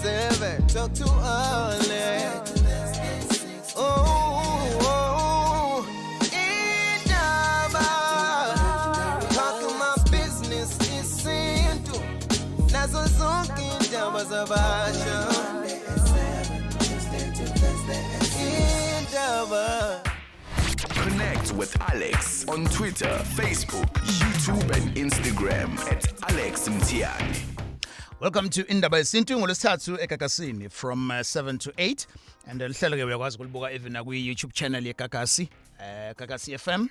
7, talk too early. Oh, Indaba, talking my business, Yesintu, nazo zonke indaba zabantu. Indaba. Connect with Alex on Twitter, Facebook, YouTube, and Instagram at Alex Mtiani. Welcome to Indaba Yesintu ngolesithathu eGagasini from 7 to 8 and lihlelo ke uyakwazi ukulibuka even na ku YouTube channel yeGagasi Gagasi FM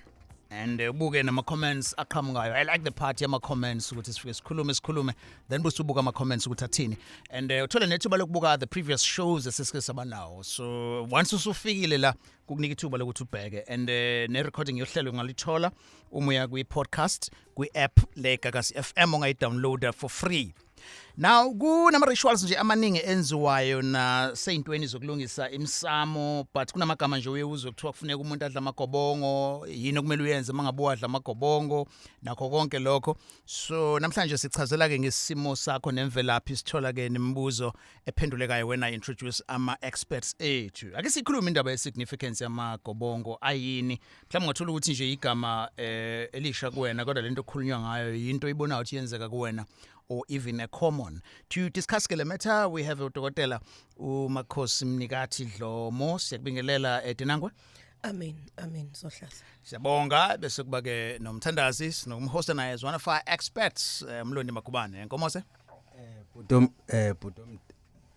and ubuke nama comments aqhamukayo. I like the part yama comments ukuthi sifike sikhulume then busubuka ama comments ukuthi athini and uthola nethuba lokubuka the previous shows esesike sabanawo. So once usufikile la kukunika ithuba lokuthi ubheke and ne recording yohlelo ungalithola umuya kwi podcast kwi app le Gagasi FM ongayidownloada for free. Now kunama rituals nje amaningi enziwayo na seyintweni zokulungisa imsamo but kunamagama nje uyezwe kuthiwa kufuneka umuntu adla amagobongo yini okumele uyenze mangabe wadla amagobongo nakho konke lokho. So namhlanje sichazela ke ngesimo sakho nemvelaphi sithola ke nemibuzo ephendulekayo when I introduce ama experts ethu. Ake sikhulume indaba ye significance yamagobongo ayini. Mhlawumbe ngathola ukuthi nje igama elisha kuwena kodwa lento okhulunywa ngayo into ibona ukuthi yenzeka kuwena or even a common. To discuss ke le matter we have uDokotela uMakhosi Mnikathi Dlomo. Siyakubingelela Dinangwe. Amen sohlasa. Siyabonga bese kuba ke nomthandazi sinomhost naye is one of our experts Mlondi Makubane. Enkomose? Bhutom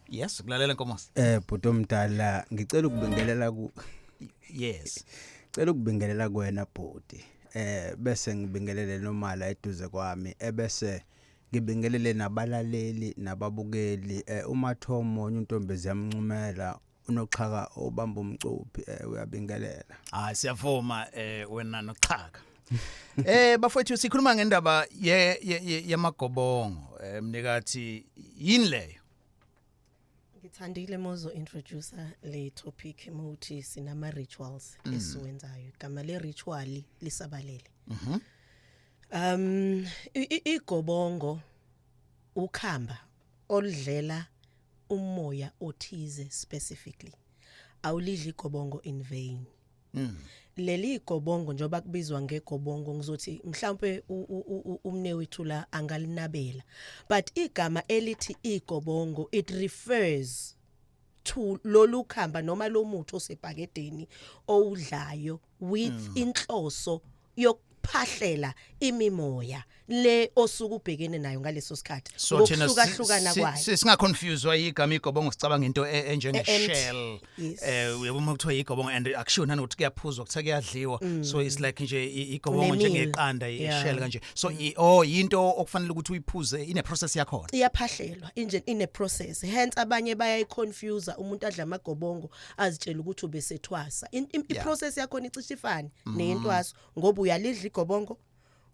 Yes, kulalela Nkomose. Bhutom Mdala ngicela ukubingelela ku Yes. Ngicela ukubingelela kuwena bhuti. Bese ngibingelele nomala eduze kwami ebese ngibingelele nabalaleli nababukeli uMathomo untombezi yamncumela unoxhaka obamba umcuphi uyabingelela. Siyavuma wena noxhaka. Bafowethu sikhuluma ngendaba yamagobongo Mnikathi yini leyo? Ngithandile mozo introducer le topic muthi sinama rituals esiwenzayo. Igama le ritual lisabalele. Igobongo ukhamba olidlela umoya othize specifically. Awulidli igobongo in vain. Leli igobongo njoba kubizwa ngegobongo ngizothi mhlawumbe umne wethu la angalinabela. But igama elithi igobongo it refers to lolu khamba noma lo muthi osebhakedeni owudlayo with inhloso yokuphahlela imimoya le osuku ubhekene nayo ngaleso sikhathi ngokuhlukahlukana kwayo. Singa confuse igama igobongo sicabanga into enjenge shell uyabona ukuthiwa igobongo and akushona nokuthi kuyaphuzwa kuthiwa kuyadliwa so it's like nje igobongo njengeqanda ishell kanje so into okufanele ukuthi uyiphuze ine process yakhona iyaphahlelwa ine process hence abanye bayayiconfuse umuntu adla amagobongo azitshela ukuthi ubesethwasa process yakhona icishe ifane nentwaso ngoba uyalidla igobongo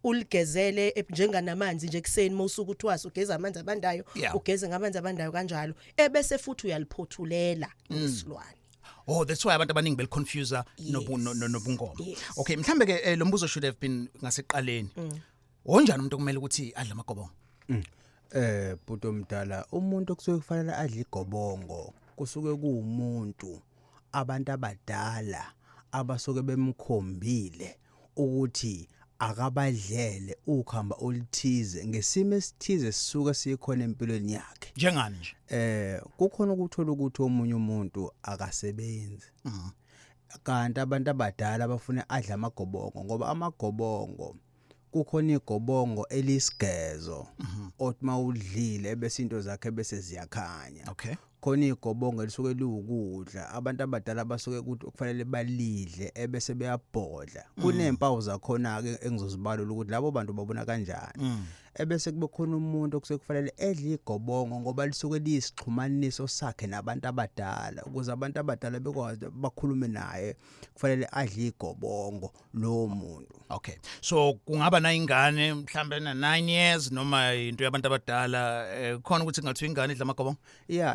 uligezele njenganamanzi nje kuseni mawusuku uthwasa ugeza amanzi abandayo ugeze ngamanzi abandayo kanjalo ebese futhi uyaliphothulela isilwane. That's why abantu abaningi beliconfuse nobungoma. Okay, mhlambe ke lo mbuzo should have been ngaseqaleni. Onjani umuntu kumele ukuthi adle amagobongo? Bhuti omdala umuntu okusuke kufanele adle igobongo kusuke kuumuntu abantu abadala abasuke bemkhombile ukuthi akabadlele ukhamba olithize ngesimo esithize sisuka sikhona empilweni yakhe. Njengani nje? Kukhona ukuthola ukuthi omunye umuntu akasebenzi. Kanti abantu abadala bafuna adla amagobongo ngoba amagobongo kukhona igobongo elisigezo othi mawudlile ebese into zakhe bese ziyakhanya. Okay. Khona igobongo lisuke liwukudla abantu abadala basuke ukuthi kufanele balidle ebese beyabhodla kunempawu zakhona ke engizozibalula ukuthi labo bantu babona kanjani ebese kube khona umuntu okufanele edle igobongo ngoba lisuke liyisixhumaniso sakhe nabantu abadala ukuze abantu abadala bekwazi bakhulume naye kufanele adle igobongo lo muntu. Okay, so kungaba na ingane mhlambe na 9 years noma into yabantu abadala khona ukuthi ngathi ingane idla amagobongo?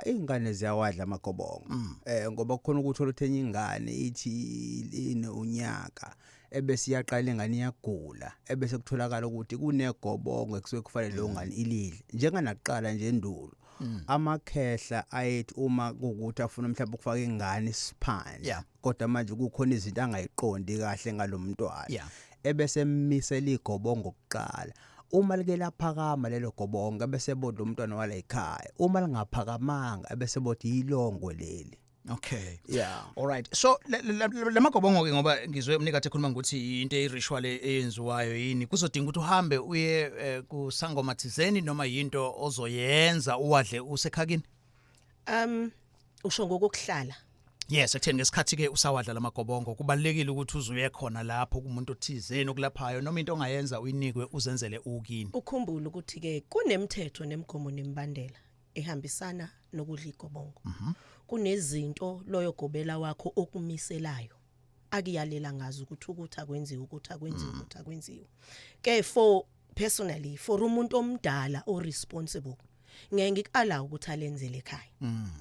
Ingane ziyawadla amagobongo ngoba khona ukuthi oluthenye ingane ithi ine unyaka ebese iyaqala ingane iyagula ebese kutholakala ukuthi kunegobongo ekusuke kufanele lo ngane ilidle njenganakuqala nje endulo amakhehla ayethi uma ukuthi afuna mhlawumbe ukufaka ingane isiphandle kodwa manje kukhona izinto angayiqondi kahle ngalomntwana ebese emisela igobongo kuqala uma like laphakama lelo gobongo bese bodla umntwana wala ekhaya uma lingaphakamanga bese bothi yilongwe leli. Okay. Yeah. All right. So lemagobongo ke ngoba ngizwe umnikade ekhuluma ukuthi into e-ritual eyenziwayo yini kuzodinga ukuthi uhambe uye kusangoma thizeni noma yinto ozoyenza uwadle usekhakini? Usho ngokuhlala. Yes, ekutheni ngesikhathi ke usawadla lamagobongo kubalekile ukuthi uzuye khona lapho kumuntu othizeni okulaphayo noma into ongayenza uyinikwe uzenzele ukini. Ukhumbule ukuthi ke kunemithetho nemigomo nemibandela ehambisana nokudla igobongo. Kunezinto loyo gobela wakho okumiselayo akiyalela ngazi ukuthi akwenziwe akwenziwe ke for personally for umuntu omdala o responsible ngeke ngikala ukuthi alenzele ekhaya.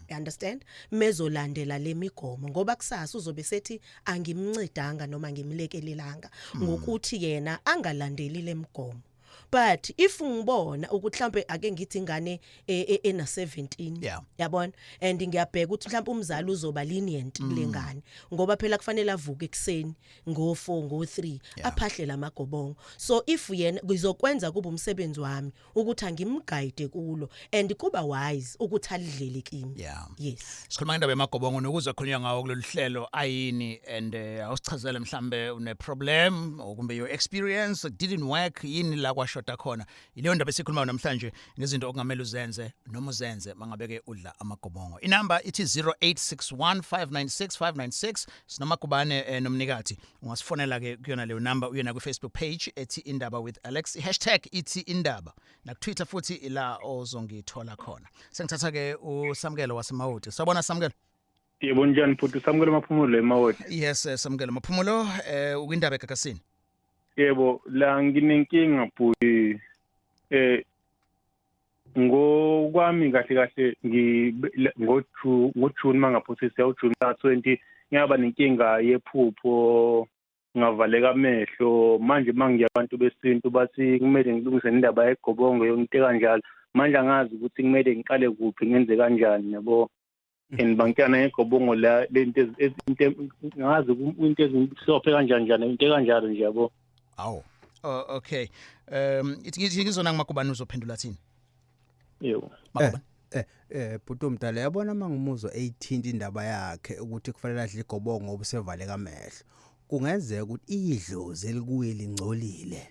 You understand? Mezolandela lemigomo ngoba kusasa uzobe sethi angimncedanga noma ngimlekelelanga ngokuthi yena angalandeli lemigomo. But if ngibona ukuthi mhlambe ake ngithi ingane ena 17 yabona and ngiyabheka ukuthi mhlambe umzali uzoba lenient lengane ngoba phela kufanele avuke ekseni ngo4 ngo3 aphahlela amagobongo. So if yena ngizokwenza kuba umsebenzi wami ukuthi angimguide kulo and kuba wise ukuthi alidlele kimi. Yes. Sikhuluma indaba yamagobongo nokuzwa khulunywa ngawo kulolu hlelo ayini and awusichazele mhlambe une problem or kumbe your experience didn't work yini la kwashoda khona. Ileyo ndaba esikhuluma namhlanje ngezinto okungamela uzenze noma uzenze mangabeke udla amagobongo. Inamba ithi 0861596596 sinamakubane nomnikati. Ungasifonela ke kuyona leyo number uyena ku Facebook page ethi Indaba with Alex #ithi Indaba na Twitter futhi ila ozongithola khona. Sengithatha ke uSamkelo waseMawoti. Sabona Samkelo. Yebo njani futhi Samkelo Maphumulo eMawoti. Yes Samkelo Maphumulo ukwindaba eGagasini. Yebo la nginenkinga futhi ngokwami kahle ngoJune mangaphosisa uJune 20 ngiyaba nenkinga yephupho ngavaleka amehlo manje mangiya abantu besintu bathi kumele ngilungise indaba yegobongo yonke kanjalo manje angazi ukuthi kumele ngiqale kuphi ngenze kanjani yabo enibangkana yegobongo la lento ngazi into ezimhlophe kanjani into kanjalo nje yabo. Awu. Okay. Ithi ngizona ngumakubani uzophendula thini? Yebo. Makubani. Bhuti omdala yabona mangumuzwa 18 indaba yakhe ukuthi kufanele adle igobongo ngoba usevaleka amehlo. Kungenzeka ukuthi idlozi elikuye lingcolile.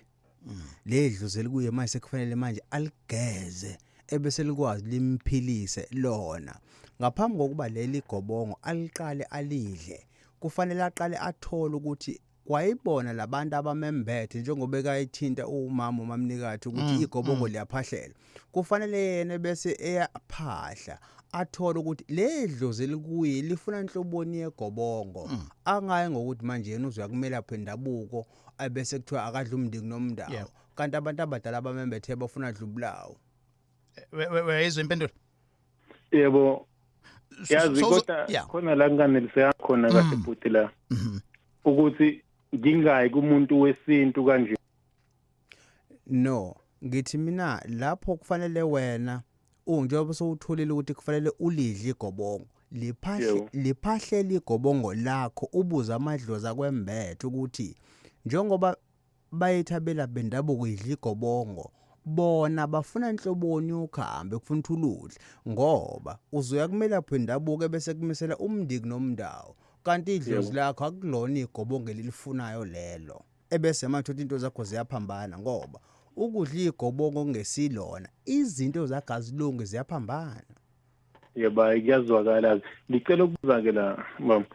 Le dlozi elikuye manje sekufanele manje aligeze ebese likwazi limphilise lona. Ngaphambi kokuba leli gobongo aliqale alidle kufanele aqale athole ukuthi kwayibona labantu abamembethe njengoba ekayithinta umama umamnikati ukuthi igobongo liyaphahlela kufanele yena bese eyaphahla athola ukuthi ledlozi elikuye lifuna inhloboni yegobongo angaye ngokuthi manje yena uzoyakumela phendabuko abese kuthiwa akadla umndiki nomndawo kanti abantu abadala abamembethe bafuna adlubulawo. Weyizwe impendulo? Yebo. Yazi kodwa khona la nganelise khona kahle futhi la ukuthi ngingayi kumuntu wesintu kanje. No, ngithi mina lapho kufanele wena njengoba sowutholile ukuthi kufanele ulidle igobongo liphahlela igobongo lakho ubuza amadlozi akwembethe ukuthi njengoba bayithabela bendabuko idla igobongo bona bafuna inhloboni ukhambe kufuna uludle ngoba uzoya kumela phendabuko bese kumisela umndiki nomndawo kanti idlozi lakho akulona igobongo elifunayo lelo ebese manje uthi into zakho ziyaphambana ngoba ukudla igobongo ngesilona izinto zakazilungu ziyaphambana. Yeba iyazwakala ngicela ukubuza ke la mama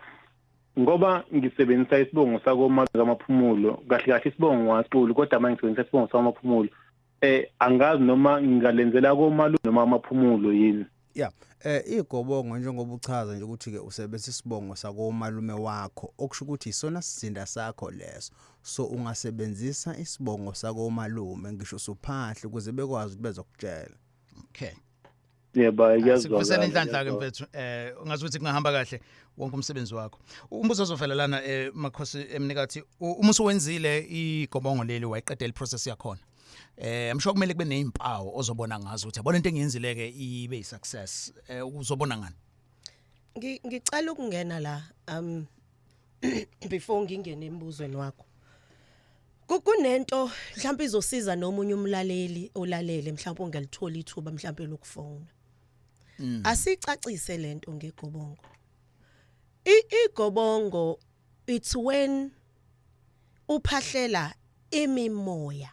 ngoba ngisebenzisa isibongo sako Maphumulo kahle kahle isibongo wasiculu kodwa manje ngisebenzisa isibongo samaphumulo angazi noma ngingalenzela komalu noma amaphumulo yini. Igobongo njengoba uchaza nje ukuthi ke usebenzisa isibongo sakomalume wakho okusho ukuthi isona sizinda sakho leso so ungasebenzisa isibongo sakomalume ngisho suphahle ukuze bekwazi ukuthi bezokutshela. Okay. yebo Sikuvusela iyazwakala inhlanhla ke mfethu ungazi ukuthi kungahamba kahle wonke umsebenzi wakho. Umbuzo ozovelelana Makhosi emnikathi uma usuwenzile igobongo leli wayiqedela iprocess yakhona. I'm sure kumele kube nezimpawu ozobona ngazo ukuthi yabona into engiyenzile-ke ibe yi-success. Uzobona ngani? Ngicela ukungena la before ngingene embuzweni wakho. Kunento mhlawumbe izosiza nomunye umlaleli olalele mhlawumbe ongalithola ithuba mhlawumbe lokufona. Asicacise lento ngegobongo. Igobongo it's when uphahlela imimoya.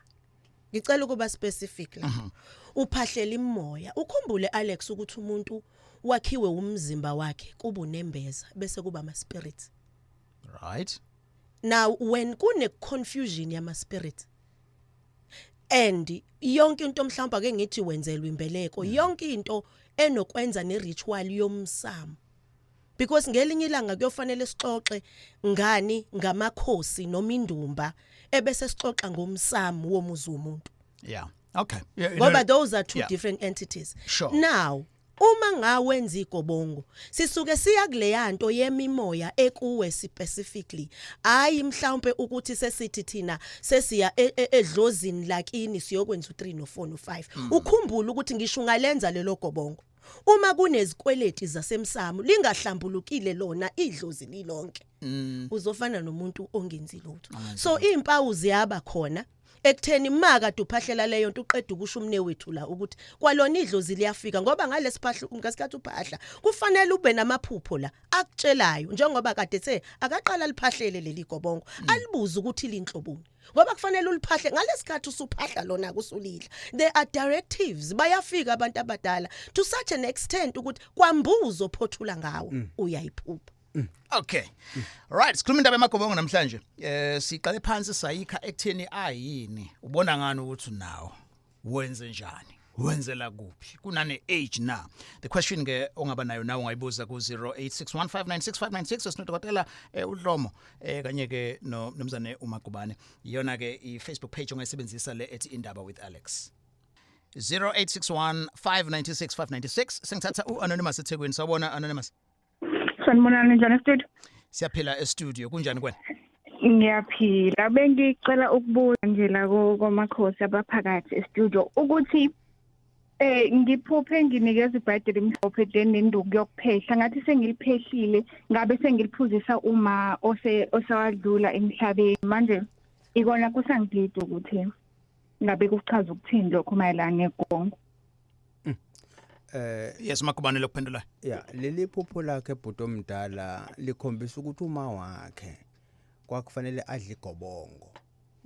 Ngicela ukuba specific la. Uphahlela imimoya. Ukhumbule Alex ukuthi umuntu wakhiwe umzimba wakhe kuba unembeza bese kuba ama spirits. Right. Now when kune confusion yama spirit and yonke into mhlawumbe ake ngithi wenzelwe imbeleko yonke into enokwenza ne ritual yomsamo because ngelinye ilanga kuyofanele sixoxe ngani ngamakhosi noma indumba ebese sixoxa ngomsamo womuzi womuntu. Yeah. Okay. Ngoba those are two different entities. Sure. Now uma ngawenza igobongo sisuke siya kuleyanto yemimoya ekuwe specifically hayi mhlawumbe ukuthi sesithi thina sesiya edlozini lakini siyokwenza u3 no4 no5 ukhumbula ukuthi ngisho ungalenza lelo gobongo uma kunezikweleti zasemsamo lingahlambulukile lona idlozi lilonke uzofana nomuntu ongenzi lutho so izimpawu ziyaba khona ekutheni maka duphahlela leyo nto uqeda ukusho umne wethu la ukuthi kwalona idlozi liyafika ngoba ngalesiphahla ngasikhathi uphahla kufanele ube namaphupho la akutshelayo njengoba kade ethe akaqala liphahlele leli gobongo alibuza ukuthi linhloboni ngoba kufanele uliphahle ngalesikhathi usuphahla lona kusulidla there are directives bayafika abantu abadala to such an extent ukuthi kwambuzo phothula ngawo uyayiphupha. Okay. Right, sikhuluma indaba yamagobongo namhlanje. Siqale phansi sayikha ekutheni ayini. Ubona ngani ukuthi nawo wenze njani? Wenzela kuphi? Kunane age now. The question ke ongaba nayo nawo ungayibuza ku 0861596596 osinodokotela uDlomo kanye ke nomzane uMagubane. Iyona ke iFacebook page ongayisebenzisa le ethi Indaba with Alex. 0861596596 sengithatha uAnonymous eThekwini sawubona Anonymous. Sanibonani njani studio? Siyaphila e-studio kunjani kwena? Ngiyaphila bengicela ukubuza nje la komakhosi abaphakathi e-studio ukuthi ngiphuphe nginikeza ibhayideli imhlophe then nenduku yokuphehla ngathi sengiliphehlile ngabe sengiliphuzisa uma osawadlula emhlabeni manje ikona kusangidida ukuthi ngabe kuchaza ukuthini lokho mayelana negobongo. Yes Makubane lokuphendula. Yeah, leli phupho lakhe ebhuti omdala likhombisa ukuthi uma wakhe kwakufanele adle igobongo.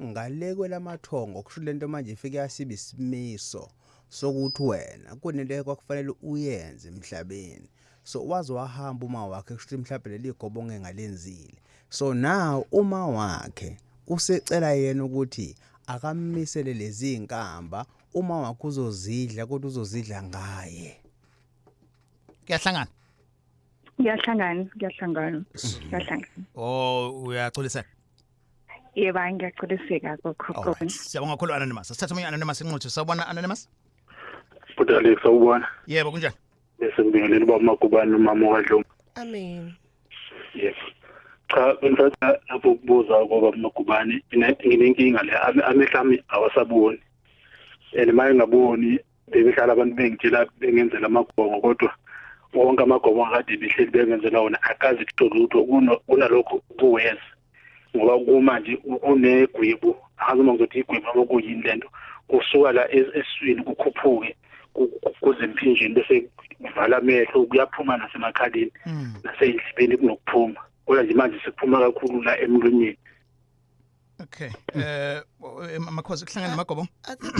Ngalekwe lamathongo kusho lento manje ifike yasiba isimiso sokuthi wena kunento kwakufanele uyenze emhlabeni. So wazi wahamba uma wakhe kusho mhlawumbe leli igobongo engalenzile. So now uma wakhe usecela yena ukuthi akamise lezi inkamba uma wakho uzozidla kodwa uzozidla ngaye. Kuyahlangana? Kuyahlangana. Oh uyaxoliseka? Yebo ngiyaxoliseka kokho. Siyabonga kakhulu Anonymous. Sithatha umunye Anonymous inqotho. Sawubona Anonymous? Futhi Alex sawubona. Yebo kunjani? Bese ngibingelele baMagubane nomama kaDlomo. Amen. Yes. Cha ngifisa lapho ukubuza ngoba baMagubane nginenkinga le amehlami awasaboni. Maye ngaboni bebehlala abantu bengitshela bengenzela amagobongo kodwa wonke amagobongo kade behleli bengenzela wona akazi kutholutho kunalokho kuweza ngoba kumanje kunegwibu akazuma ngizothi igwibu ngoba kuyini lento kusuka la eswini kukhuphuke kuzemphinjeni bese kuvala amehlo kuyaphuma nasemakhaleni naseyidlibeni kunokuphuma kodwa nje manje sikuphuma kakhulu la emlonyeni. Okay. Makhosi kuhlangana namagobongo?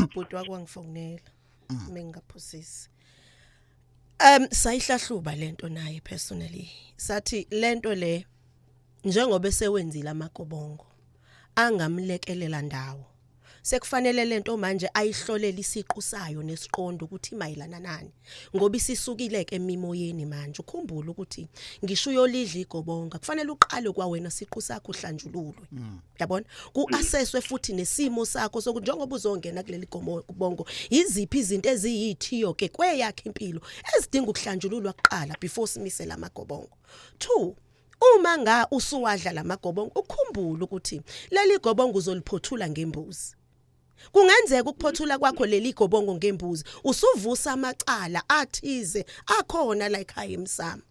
Ubhuti wakho wangifonela. Mengaphosisi. Sayihlahluba lento naye personally. Sathi lento le njengoba esewenzile amagobongo angamlekelela ndawo. sekufanele lento manje ayihlolela isiqu sayo nesiqondo ukuthi imayilana nani ngoba isisukile ke emimoyeni manje ukhumbula ukuthi ngisho uyolidla igobonga kufanele uqale kwa wena siqu sakho uhlanjululwe yabona ku-assesswe futhi nesimo sakho sokuthi njengoba uzongena kuleli gobongo iziphi izinto eziyithiyo ke kweyakhe impilo ezidinga ukuhlanjululwa kuqala before simisela amagobongo 2 uma nga usuwadla lamagobongo ukhumbula ukuthi leli gobongo uzoliphothula ngembuzi kungenzeka ukuphothula kwakho leli gobongo ngembuzi usuvusa amacala athize akhona la ekhaya emsamo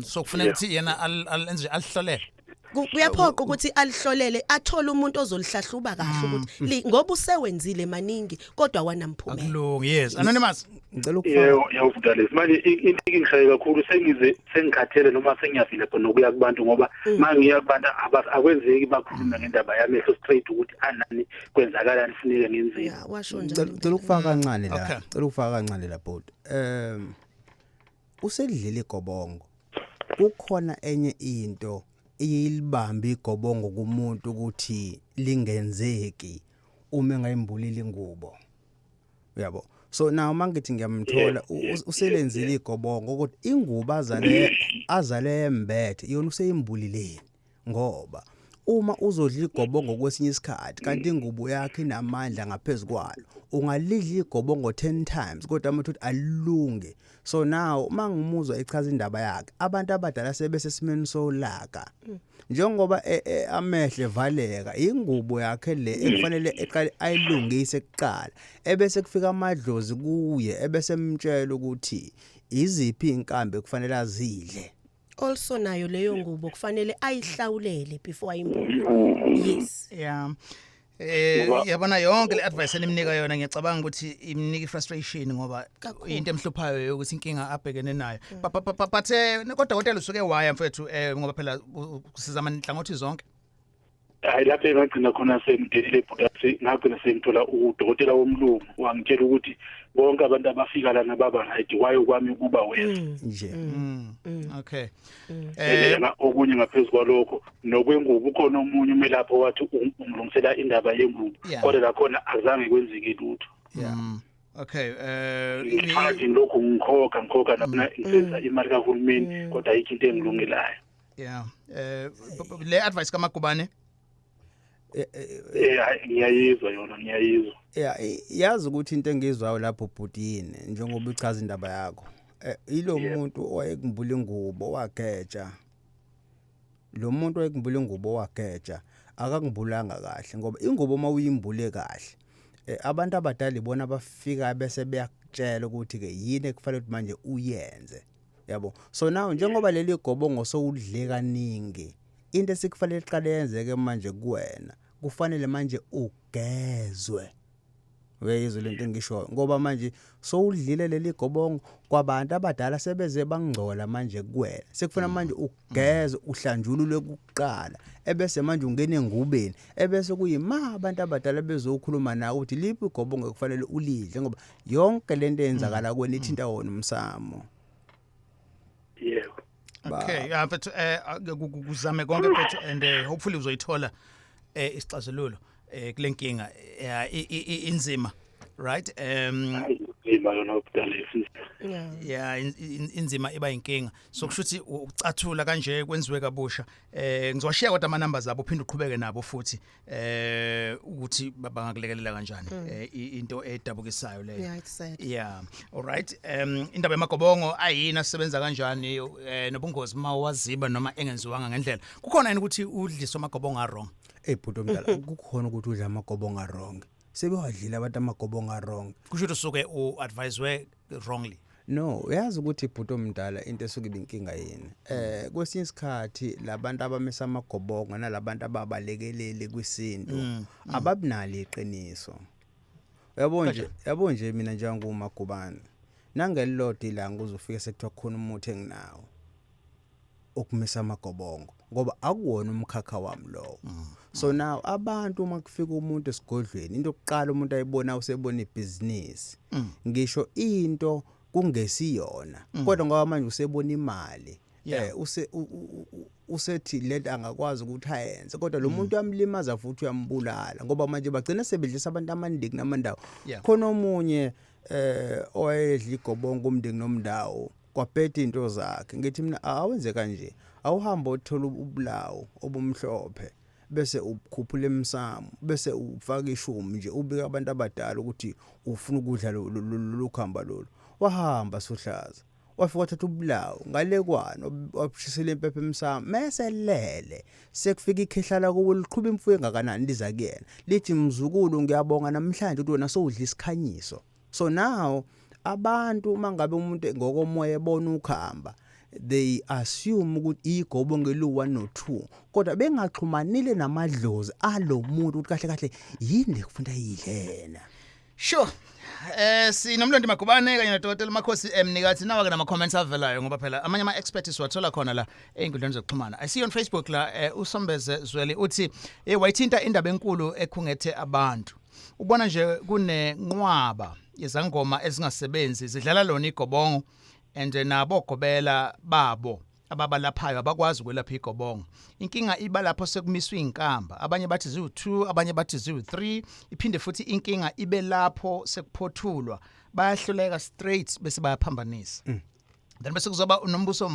so kufanele ukuthi yena alihlolele kuyaphoqa ukuthi alihlolele athole umuntu ozolihlahluba kahle ukuthi ngoba usewenzile maningi kodwa wanamphumela akulungi yes anonymous ngicela ukufaka yawuvudalisa manje into engishaye kakhulu sengikhathele noma sengiyafile khona ukuya kubantu ngoba mangiya kubantu akwenzeki bakhuluma ngendaba yamehlo straight ukuthi anani kwenzakalani funeke ngenzeni washo njalo ngicela ukufaka kancane la ngicela ukufaka kancane la bhuti usedlile igobongo kukhona enye into iyilibamba igobongo kumuntu ukuthi lingenzeki uma engayimbulile ingubo uyabo so now mangithi ngiyamthola uselenzile igobongo ukuthi ingubo azale embethe yona useyimbulileni ngoba uma uzodla igobongo kwesinye isikhathi kanti ingubo yakhe inamandla ngaphezulu kwalo ungalidla igobongo 10 times kodwa amathi alunge so now mangimuzwa echaza indaba yakhe abantu abadala sebesesimeni solaka njengoba amehle valeka ingubo yakhe le ekufanele eqale ayilungise kuqala ebese kufika amadlozi kuye ebese emtshela ukuthi iziphi inkambe kufanele azidle also nayo leyo ngubo kufanele ayihlawulele before ayimbule yes yeah yabona yonke le advice enimnika yona ngiyacabanga ukuthi imnika frustration ngoba into emhluphayo ukuthi inkinga abhekene nayo but kodwa hotel usuke waya mfethu ngoba phela kusizama inhlangothi zonke hayi lapho engagcina khona semdelile bhuti ngagcina sengithola udokotela womlungu wangitshela ukuthi bonke abantu abafika lana baba right wayo kwami kuba wena nje okay okunye ngaphezulu kwalokho nokwengubo ukhona omunye umelapho wathi umlungisela indaba yengubo kodwa la khona azange kwenzeke lutho okay ithi lokho ngikhokha lapha ngisenza imali kahulumeni kodwa ayikho into engilungelayo yeah le advice kaMagubane ngiyayizwa yona ngiyayizwa yazi ukuthi into engizwayo lapho bhutini njengoba uchaza indaba yakho ilo muntu owayekumbula ingubo wageja lo muntu owayekumbula ingubo wageja akangibulanga kahle ngoba ingubo mawuyimbule kahle abantu abadala ibona bafika bese beyakutshela ukuthi ke yini ekufanele ukuthi manje uyenze yabo so now njengoba leli gobongo sowudle kaningi into esikufanele iqale yenzeke manje kuwena kufanele manje ugezwe weyizwe lento engisho ngoba manje sowudlile leli gobongo kwabantu abadala sebeze bangcola manje kuwena sekufuna manje ugezwe uhlanjululwe kuqala ebese manje ungene engubeni ebese kuyima abantu abadala bezokhuluma nawe ukuthi liphi igobongo kufanele ulidle ngoba yonke lento eyenzakala kuwena ithinta wona umsamo yebo okay yeah but kuzame konke but and hopefully uzoyithola isixazululo kulenkinga inzima right inzima yona ubudalisa yeah inzima iba inkinga so kushuthi ucathula kanje kwenziwe kabusha ngizowashare kodwa ama numbers abo uphinde uqhubeke nabo futhi ukuthi bangakulekelela kanjani into edabukisayo leyo yeah all right indaba yamagobongo ayina sisebenza kanjani nobungozi mawaziba noma engenziwanga ngendlela kukhona yini ukuthi udliswa amagobongo wrong bhuti omdala kukhona ukuthi udla amagobongo wrong sebewadlila abantu amagobongo wrong kusho ukuthi usuke uadvise wrongly no uyazi ukuthi ibhuti omdala into esuke ibinkinga yini kwesinye isikhathi labantu abamesa amagobongo nalabantu ababalekelele kwisintu ababinali iqiniso yabo nje mina njengomagubane nangelilodi ilanga uzofika sekuthiwa khona umuthi enginawo ukumisa amagobongo ngoba akuwona umkhakha wami lo so now abantu uma kufika umuntu esigodlweni into yokuqala umuntu ayibona usebona ibusiness ngisho into kungesiyona kodwa ngoba manje usebona imali usethi lento angakwazi ukuthi ayenze kodwa lo muntu uyamlimaza futhi uyambulala ngoba manje bagcina sebedlisa abantu amaningi namandawo khona omunye oyedla igobongo umndeni nomndawo kwaphethe into zakhe ngithi mina awenze kanje awuhamba uthola ubulawo obumhlophe bese ukukhuphula emsamo bese ufaka ishumi nje ubika abantu abadala ukuthi ufuna ukudla lokuhamba lolu wahamba sohlaza wafika wathatha ubulawo ngalekwana wabushisela impepho emsamo meselele sekufika ikhehlala kuwo liqhuba imfuyo engakanani liza kuyena lithi mzukulu ngiyabonga namhlanje ukuthi wena sowudla isikhanyiso so now abantu mangabe umuntu ngokomoya ebona ukhamba they assume ukuthi igobongo lu1 no 2 kodwa bengaxhumanile namadlozi alo muntu ukuthi kahle kahle yini kufunda yilena sure sinomlondi Magubane kanye noDokotela Makhosi emnikathi nawa ke nama comments avelayo ngoba phela amanye ama experts siwathola khona la einkundleni zokuxhumana I see on Facebook la uSombeze Zweli uthi wayithinta indaba enkulu ekhungethe abantu ubona nje kunenqwaba yezangoma ezingasebenzi zidlala lona igobongo and nabo gobela babo ababalaphayo abakwazi ukwelapha igobongo inkinga iba lapho sekumiswa inkamba abanye bathi ziwu2 abanye bathi ziwu3 iphinde futhi inkinga ibe lapho sekuphothulwa bayahluleka straight bese bayaphambanisa then bese kuzoba nombuso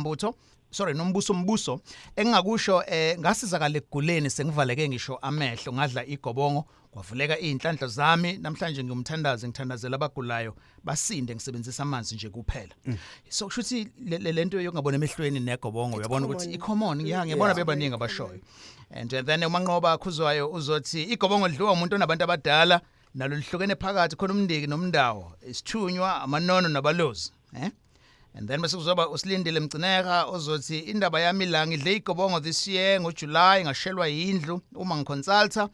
engingakusho ngasizakala eguleni sengivaleke ngisho amehlo ngadla igobongo kwavuleka izinhlanhla zami namhlanje ngiyumthandazi ngithandazela abagulayo basinde ngisebenzisa amanzi nje kuphela so kushuthi lento yokungabona emehlweni negobongo uyabona ukuthi icommon ngiyabona bebaningi abashoyo and then umanqoba akhuzwayo uzothi igobongo lidliwa umuntu onabantu abadala nalo lihlukene phakathi khona umndiki nomndawo isithunywa amanono nabalozi and then bese kuzoba usilindile Mcineka ozothi indaba yami la ngidle igobongo this year ngoJuly ngashelwa yindlu uma ngiconsulta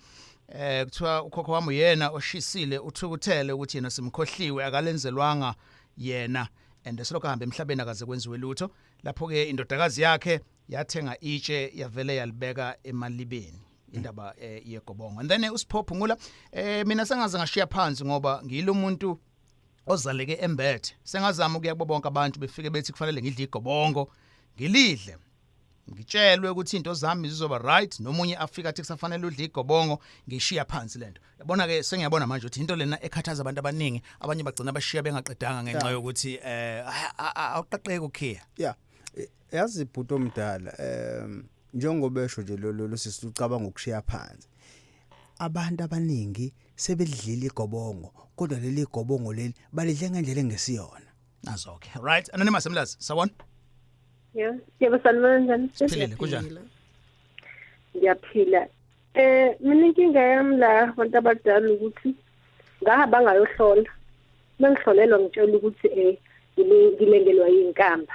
kuthiwa ukhokho wami uyena oshisile uthukuthele ukuthi yena simkhohliwe akalenzelwanga yena and selokho hamba emhlabeni akaze kwenziwe lutho lapho ke indodakazi yakhe yathenga itshe yavele yalibeka emalibeni indaba yegobongo and then usiphopungula mina sengaze ngashiya phansi ngoba ngiyilo umuntu ozaleke embethe sengazama ukuya kubo bonke abantu befike bethi kufanele ngidle igobongo ngilidle ngitshelwe ukuthi into zami zizoba right nomunye afika athi kusafanele udle igobongo ngishiya phansi lento yabona ke sengiyabona manje ukuthi into lena ekhathaza abantu abaningi abanye bagcina bashiya bengaqedanga ngenxa yokuthi awuqaqeke ukhiya yazi ibhuto omdala njengoba esho nje lo sisucabanga ukushiya phansi abantu abaningi sebedlile igobongo kodwa leli igobongo leli balidle ngendlela engesiyona nazo okay right anonymous emlazi sawona yebo sanibonani siphilile kunjani ngiyaphila mina inkinga yami la abantu abadala ukuthi ngahamba ngayohlola bengihlolelwa ngitshela ukuthi ngilengelwa yinkamba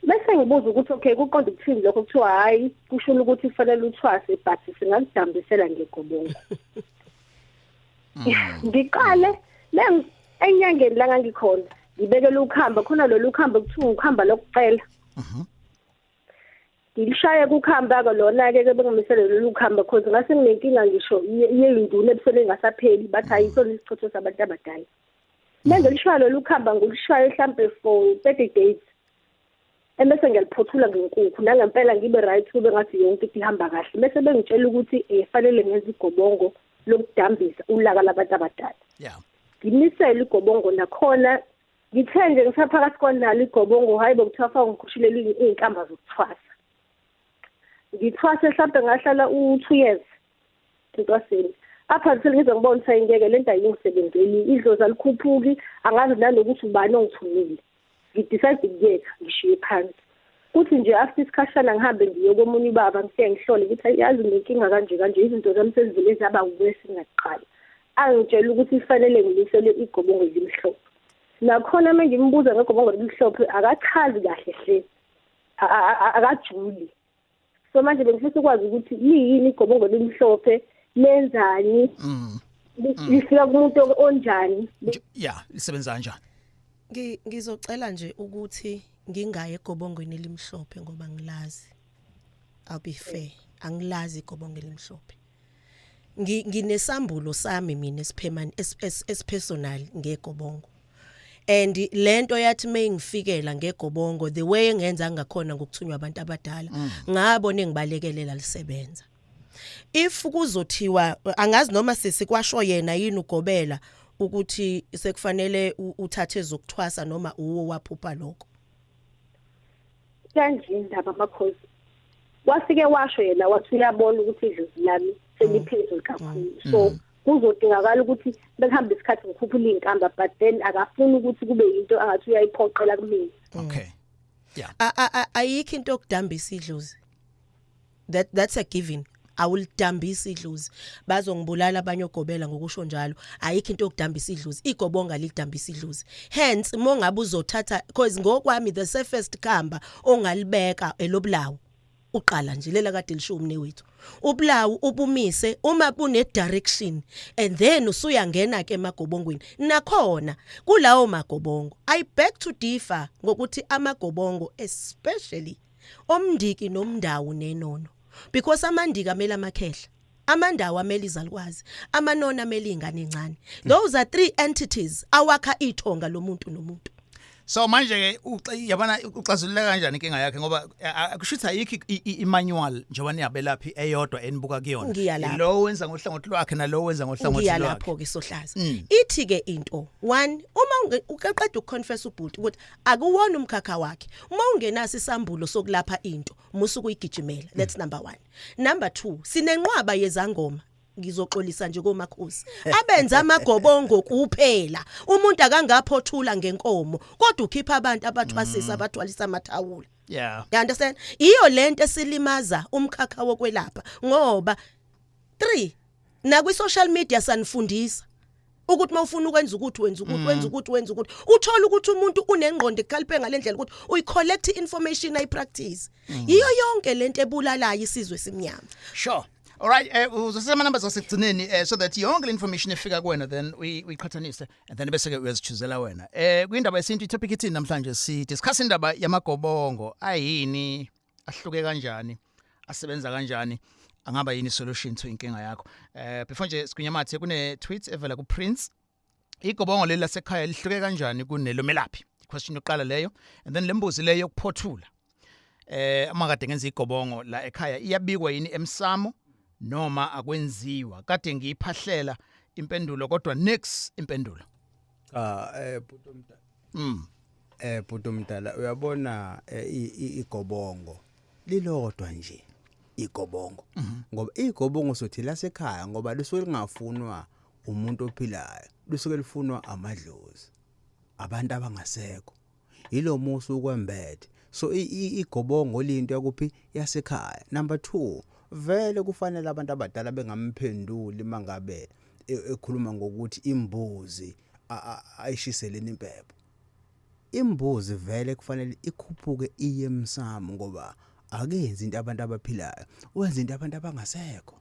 bese ngibuza ukuthi okay kuqonda ukuthini lokho kuthiwa hayi kusho ukuthi kufanele uthwase but singakudambisela ngegobongo ngiqale enyangeni la ngikhona ngibekela ukuhamba khona lolu khamba kuthiwa ukuhamba lokucela ngilishaya kukhamba ke lona ke bengimisele lolu khamba because ngase nginenkinga ngisho yeyinduna ebusele ngasapheli bathi ayisona isichotho sabantu abadala manje lishaya lolu khamba ngilishaya mhlambe for 30 days ebese ngiyaliphothula ngenkukhu nangempela ngibe right kube ngathi yonke into ihamba kahle bese bengitshela ukuthi fanele ngenze igobongo lokudambisa ulaka labantu abadala ngimisela igobongo nakhona ngithe nje ngisaphakathi konalo igobongo hayi bokuthiwa fa ngikhushulele izinkamba zokuthwasa ngithwase mhlawumbe ngahlala u2 years ngitwaseni apha ngithi ngize ngibona ukuthi ngeke lento ayingisebenzeli idlozi alikhuphuki angazi nanokuthi ubani ongithumile ngidecide ukuyeka ngishiye phansi kuthi nje after isikhashana ngihambe ngiye komunye ubaba ngifike ngihlole ukuthi yazi nenkinga kanje izinto zami sezivele zaba ukwesi ngaqala angitshela ukuthi kufanele ngilisele igobongo elimhlophe nakhona manje ngimbuza ngegobongo elimhlophe akachazi kahle hle akajuli so manje bengifisa ukwazi ukuthi yini igobongo elimhlophe lenzani lifika kumuntu onjani lisebenza kanjani ngizocela nje ukuthi ngingaye egobongweni elimhlophe ngoba ngilazi I'll be fair angilazi igobongo elimhlophe nginesambulo sami mina esiphemani espersonal ngegobongo and lento yathi mayingifikela ngegobongo the way engenza ngakhona ngokuthunywa abantu abadala ngabona engibalekelela lisebenza. If kuzothiwa angazi noma sesikwasho yena yini ugobela ukuthi sekufanele uthathe zokuthwasa noma uwo waphupha lokho. Kanje indaba makhosi wafike washo yena wathi uyabona ukuthi idlozi lami seliphezulu kakhulu so kuzodingakala ukuthi bekuhambe isikhathi ngikhuphula inkamba but then akafuni ukuthi kube into angathi uyayiphoqela kumina. Okay. Yeah. Ayikho into okudambisa idlozi. That's a given. Awulidambisa idlozi. Bazongibulala abanye ogobela ngokusho njalo. Ayikho into okudambisa idlozi. Igobonga lidambisa idlozi. Hence mongabe uzothatha because ngokwami the safest khamba ongalibeka elobulawo. Uqala nje lela kade lisho umnewethu. Ubulawu ubumise uma bune direction and then usuyangena ke emagobongweni. Nakhona kulawo magobongo. I beg to differ ngokuthi amagobongo especially omndiki nomndawu nenono. Because amandika amela amakhehla, amandawo amela izalukwazi, amanona amela ingane encane. Those are three entities awakha ithonga lomuntu nomuntu. So manje ke yabona uxazulula kanjani inkinga yakhe ngoba akushuthi ayikho imanual njengoba niyabelaphi eyodwa enibuka kuyona. Lo wenza ngohlangothi lwakhe nalo wenza ngohlangothi lwakhe. Ngiyalapho ke sohlaza. Ithi ke into one uma uqaqeda ukuconfess ubhuti ukuthi akuwona umkhakha wakhe. Uma ungenasi isambulo sokulapha into musu kuyigijimela. That's number 1. Number 2 sinenqwaba yezangoma. Ngizoxolisa nje komakhosi abenza amagobongo kuphela umuntu akangaphothula ngenkomo kodwa ukhipha abantu abathwasisa abathwalisa amathawula. Yeah, you understand? Iyo lento esilimaza umkhakha wokwelapha ngoba 3 na kwi social media sanifundisa ukuthi mawufuna ukwenza ukuthi wenza ukuthi uthola ukuthi umuntu unengqondo ekhaliphe ngalendlela ukuthi uyicollect information ayipractice. Iyo yonke lento ebulalayo isizwe simnyama. Sure. All right, uzosema numbers zasekugcineni so that yonke information efika kuwena then uyiqhathanise and then bese ke uyazichuzela wena. Kwindaba yesintu topic ithi namhlanje si discuss indaba yamagobongo ayini, ahluke kanjani, asebenza kanjani, angaba yini solution to inkinga yakho. Before nje sikunyamathe kune tweet evela ku Prince. Igobongo leli lasekhaya lihluke kanjani kunelomelaphi? Question yokuqala leyo and then lembuzi leyo yokuphothula. Amakade ngenza igobongo la ekhaya iyabikwa yini emsamo noma akwenziwa kade ngiyiphahlela impendulo kodwa next impendulo. Bhuti omdala uyabona igobongo lilodwa nje igobongo ngoba igobongo sothi lasekhaya ngoba lisuke lingafunwa umuntu ophilayo lisuke lifunwa amadlozi abantu abangasekho yilo musu ukwembethe so igobongo linto yakuphi yasekhaya. Number 2 vele kufanele abantu abadala bengamphenduli mangabe ekhuluma ngokuthi imbuzi ayishiseleni impepho. Imbuzi vele kufanele ikhuphuke iye emsamo ngoba akenzi into abantu abaphilayo wenza into abantu abangasekho.